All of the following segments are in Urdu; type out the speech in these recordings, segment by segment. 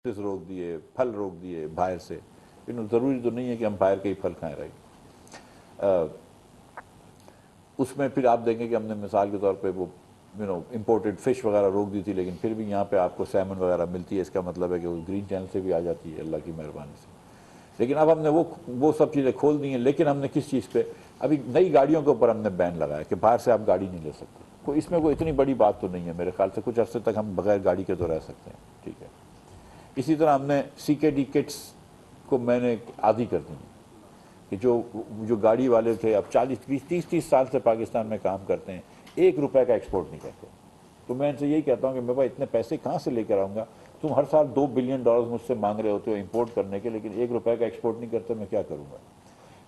روک دیے، پھل روک دیے باہر سے، ضروری تو نہیں ہے کہ ہم باہر کے ہی پھل کھائیں رہے۔ اس میں پھر آپ دیکھیں کہ ہم نے مثال کے طور پہ وہ امپورٹڈ فش وغیرہ روک دی تھی، لیکن پھر بھی یہاں پہ آپ کو سیمن وغیرہ ملتی ہے، اس کا مطلب ہے کہ وہ گرین چینل سے بھی آ جاتی ہے اللہ کی مہربانی سے۔ لیکن اب ہم نے وہ سب چیزیں کھول دی ہیں، لیکن ہم نے کس چیز پہ؟ ابھی نئی گاڑیوں کے اوپر ہم نے بین لگایا کہ باہر سے آپ گاڑی نہیں لے سکتے۔ اس میں کوئی اتنی بڑی بات تو نہیں ہے، میرے خیال سے کچھ عرصے تک ہم بغیر گاڑی کے تو رہ سکتے ہیں، ٹھیک ہے۔ اسی طرح ہم نے سی کے ڈی کٹس کو میں نے عادی کر دی کہ جو گاڑی والے تھے اب 30 سال سے پاکستان میں کام کرتے ہیں، 1 روپے کا ایکسپورٹ نہیں کرتے۔ تو میں ان سے یہی کہتا ہوں کہ میں بھائی اتنے پیسے کہاں سے لے کر آؤں گا؟ تم ہر سال $2 بلین مجھ سے مانگ رہے ہوتے ہو امپورٹ کرنے کے، لیکن 1 روپے کا ایکسپورٹ نہیں کرتے، میں کیا کروں گا؟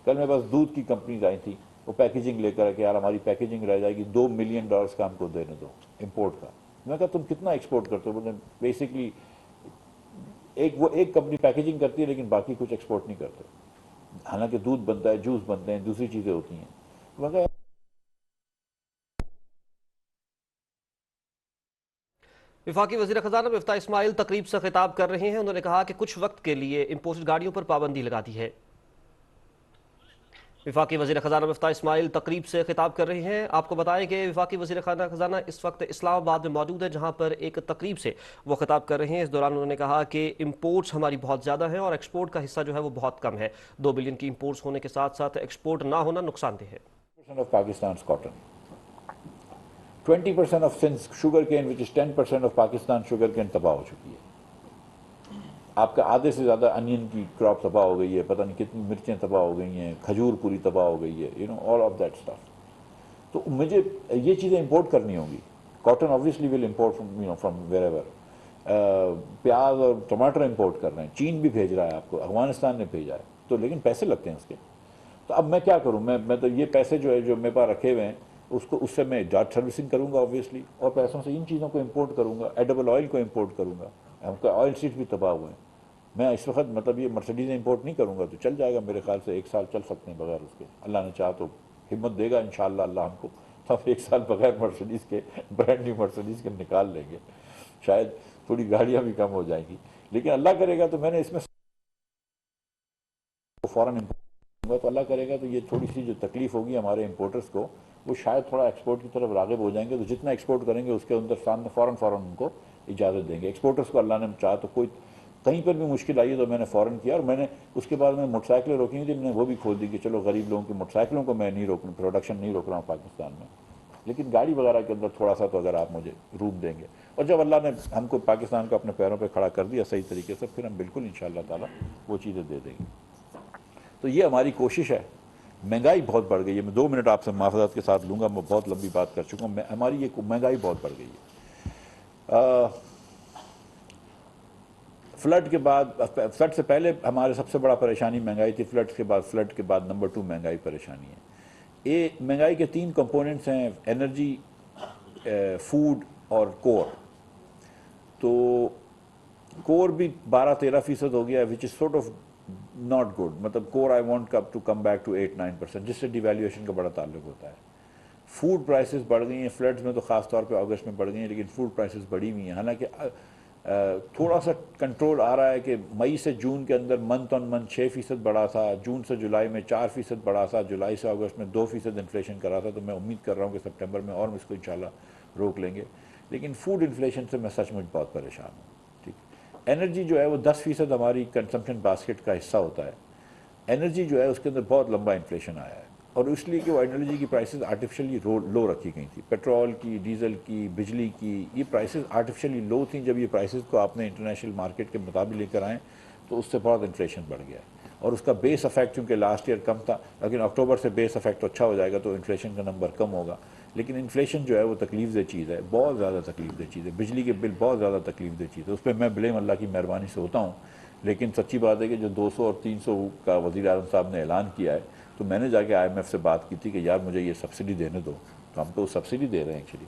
کل میرے پاس دودھ کی کمپنیز آئی تھیں، وہ پیکیجنگ لے کر کہ یار ہماری پیکیجنگ رہ جائے گی، $2 ملین کا ہم کو دینے دو امپورٹ کا۔ میں کہا تم کتنا ایکسپورٹ کرتے ہو؟ بولے بیسکلی ایک کمپنی پیکیجنگ کرتی ہے لیکن باقی کچھ ایکسپورٹ نہیں کرتے، حالانکہ دودھ بنتا ہے، جوس بنتے ہیں، دوسری چیزیں ہوتی ہیں۔ وفاقی وزیر خزانہ مفتاح اسماعیل تقریب سے خطاب کر رہے ہیں۔ انہوں نے کہا کہ کچھ وقت کے لیے امپورٹڈ گاڑیوں پر پابندی لگا دی ہے۔ وفاقی وزیر خزانہ مفتاح اسماعیل تقریب سے خطاب کر رہے ہیں۔ آپ کو بتائیں کہ وفاقی وزیر خزانہ اس وقت اسلام آباد میں موجود ہے، جہاں پر ایک تقریب سے وہ خطاب کر رہے ہیں۔ اس دوران انہوں نے کہا کہ امپورٹس ہماری بہت زیادہ ہیں اور ایکسپورٹ کا حصہ جو ہے وہ بہت کم ہے۔ 2 بلین کی امپورٹس ہونے کے ساتھ ساتھ ایکسپورٹ نہ ہونا نقصان دہ ہے۔ 20% of Sindh's sugar cane, which is 10% of Pakistan sugar cane, تباہ ہو چکی ہے۔ آپ کا آدھے سے زیادہ انین کی کراپ تباہ ہو گئی ہے، پتہ نہیں کتنی مرچیں تباہ ہو گئی ہیں، کھجور پوری تباہ ہو گئی ہے، all of that stuff۔ تو مجھے یہ چیزیں امپورٹ کرنی ہوں گی۔ Cotton obviously will import from wherever۔ پیاز اور ٹماٹر امپورٹ کر رہے ہیں، چین بھی بھیج رہا ہے آپ کو، افغانستان نے بھیجا ہے، تو لیکن پیسے لگتے ہیں اس کے۔ تو اب میں کیا کروں؟ میں تو یہ پیسے جو میرے پاس رکھے ہوئے ہیں اس سے میں ڈاٹ سروسنگ کروں گا اوبویسلی، اور پیسوں سے ان چیزوں کو امپورٹ کروں گا، ایڈیبل آئل کو امپورٹ کروں گا۔ ہم کا آئل سیڈ بھی تباہ ہوئے ہیں۔ میں اس وقت یہ مرسڈیزیں امپورٹ نہیں کروں گا تو چل جائے گا، میرے خیال سے 1 سال چل سکتے ہیں بغیر اس کے، اللہ نے چاہا تو ہمت دے گا انشاءاللہ اللہ ہم کو، تو 1 سال بغیر مرسڈیز کے، برانڈ نیو مرسڈیز کے نکال لیں گے، شاید تھوڑی گاڑیاں بھی کم ہو جائیں گی، لیکن اللہ کرے گا تو میں نے اس میں فوراً امپورٹ، تو اللہ کرے گا تو یہ تھوڑی سی جو تکلیف ہوگی ہمارے امپورٹرز کو، وہ شاید تھوڑا ایکسپورٹ کی طرف راغب ہو جائیں گے، تو جتنا ایکسپورٹ کریں گے اس کے اندر سامنے فوراً ان کو اجازت دیں گے۔ ایکسپورٹرز کو اللہ نے چاہا تو کوئی کہیں پر بھی مشکل آئی ہے تو میں نے فوراً کیا، اور میں نے اس کے بعد میں موٹر سائیکلیں روکی ہوئی تھی، میں نے وہ بھی کھول دی کہ چلو غریب لوگوں کی موٹر سائیکلوں کو میں نہیں روک رہا، پروڈکشن نہیں روک رہا ہوں پاکستان میں، لیکن گاڑی وغیرہ کے اندر تھوڑا سا تو اگر آپ مجھے روک دیں گے، اور جب اللہ نے ہم کو پاکستان کو اپنے پیروں پہ کھڑا کر دیا صحیح طریقے سے، پھر ہم بالکل انشاءاللہ تعالیٰ وہ چیزیں دے دیں گے۔ تو یہ ہماری کوشش ہے۔ مہنگائی بہت بڑھ گئی ہے، میں 2 منٹ آپ سے معذرت کے ساتھ لوں گا، میں بہت لمبی بات کر چکا ہوں۔ ہماری یہ مہنگائی بہت بڑھ گئی ہے۔ فلڈ کے بعد، فلڈ سے پہلے ہمارے سب سے بڑا پریشانی مہنگائی تھی، فلڈ کے بعد نمبر 2 مہنگائی پریشانی ہے۔ یہ مہنگائی کے 3 کمپوننٹس ہیں، انرجی، فوڈ اور کور۔ تو کور بھی 12-13% ہو گیا ہے، which is sort of not good, مطلب کور I want to come back to 8-9%، جس سے ڈیویلیویشن کا بڑا تعلق ہوتا ہے۔ فوڈ پرائسز بڑھ گئی ہیں، فلڈز میں تو خاص طور پہ اگست میں بڑھ گئی ہیں، لیکن فوڈ پرائسز بڑھی ہوئی ہیں، حالانکہ تھوڑا سا کنٹرول آ رہا ہے کہ مئی سے جون کے اندر منتھ آن منتھ 6% بڑھا تھا، جون سے جولائی میں 4% بڑھا تھا، جولائی سے اگست میں 2% انفلیشن کرا تھا، تو میں امید کر رہا ہوں کہ سپٹمبر میں اور اس کو انشاءاللہ روک لیں گے، لیکن فوڈ انفلیشن سے میں سچ مچ بہت پریشان ہوں۔ ٹھیک، انرجی جو ہے وہ 10% ہماری کنزمپشن باسکٹ کا حصہ ہوتا ہے، انرجی جو ہے اس کے اندر بہت لمبا انفلیشن آیا ہے، اور اس لیے کہ وہ انرجی کی پرائسز آرٹیفیشلی لو رکھی گئی تھی، پیٹرول کی، ڈیزل کی، بجلی کی، یہ پرائسز آرٹیفیشلی لو تھیں۔ جب یہ پرائسز کو آپ نے انٹرنیشنل مارکیٹ کے مطابق لے کر آئیں تو اس سے بہت انفلیشن بڑھ گیا ہے، اور اس کا بیس افیکٹ چونکہ لاسٹ ایئر کم تھا، لیکن اکتوبر سے بیس افیکٹ اچھا ہو جائے گا تو انفلیشن کا نمبر کم ہوگا، لیکن انفلیشن جو ہے وہ تکلیف دہ چیز ہے، بہت زیادہ تکلیف دہ چیز ہے، بجلی کے بل بہت زیادہ تکلیف دہ چیز ہے، اس پہ میں بلیم اللہ کی مہربانی سے ہوتا ہوں، لیکن سچی بات ہے کہ جو 200 اور 300 کا وزیر اعظم صاحب نے اعلان کیا ہے، تو میں نے جا کے IMF سے بات کی تھی کہ یار مجھے یہ سبسڈی دینے دو، تو ہم تو سبسڈی دے رہے ہیں ایکچولی،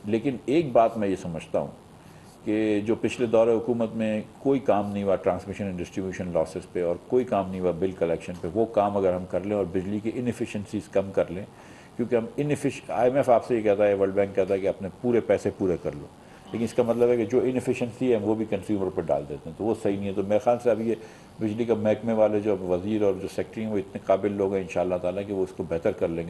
لیکن ایک بات میں یہ سمجھتا ہوں کہ جو پچھلے دور حکومت میں کوئی کام نہیں ہوا ٹرانسمیشن اینڈ ڈسٹریبیوشن لاسز پہ، اور کوئی کام نہیں ہوا بل کلیکشن پہ، وہ کام اگر ہم کر لیں اور بجلی کی انیفیشنسیز کم کر لیں، کیونکہ ہم IMF آپ سے یہ کہتا ہے، ورلڈ بینک کہتا ہے کہ اپنے پورے پیسے پورے کر لو، لیکن اس کا مطلب ہے کہ جو انفیشنسی ہے وہ بھی کنزیومر پر ڈال دیتے ہیں، تو وہ صحیح نہیں ہے۔ تو میرے خیال سے اب یہ بجلی کا محکمے والے جو وزیر اور جو سیکٹری ہیں وہ اتنے قابل لوگ ہیں انشاءاللہ تعالیٰ کہ وہ اس کو بہتر کر لیں گے۔